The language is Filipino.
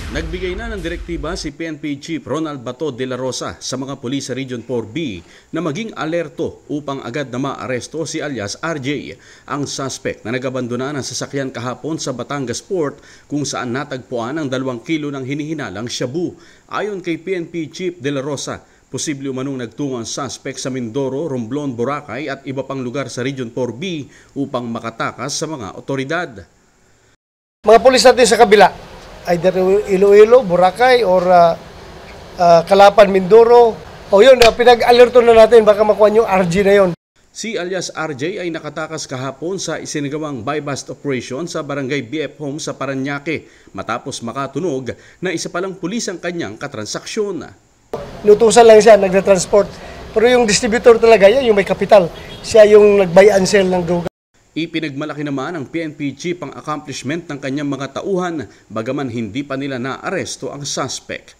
Nagbigay na ng direktiba si PNP Chief Ronald Bato de la Rosa sa mga pulis sa Region 4B na maging alerto upang agad na maaresto si alias RJ, ang suspect na nagabandona ng sasakyan kahapon sa Batangas Port kung saan natagpuan ang 2 kilo ng hinihinalang shabu. Ayon kay PNP Chief de la Rosa, posible umanong nagtungo ang suspect sa Mindoro, Romblon, Boracay at iba pang lugar sa Region 4B upang makatakas sa mga otoridad. Mga pulis natin sa kabila, either Iloilo, Boracay, or Calapan, Mindoro. O yun, pinag-alerto na natin, baka makuha yung RJ na yun. Si alias RJ ay nakatakas kahapon sa isinagawang buy-bust operation sa Barangay BF Home sa Parañaque matapos makatunog na isa palang pulis ang kanyang katransaksyon. Nutusan lang siya, nagna-transport. Pero yung distributor talaga, yan yung may kapital. Siya yung nag-buy and sell ng droga. Ipinagmalaki naman ng PNP Chief ang accomplishment ng kanyang mga tauhan bagaman hindi pa nila naaresto ang suspect.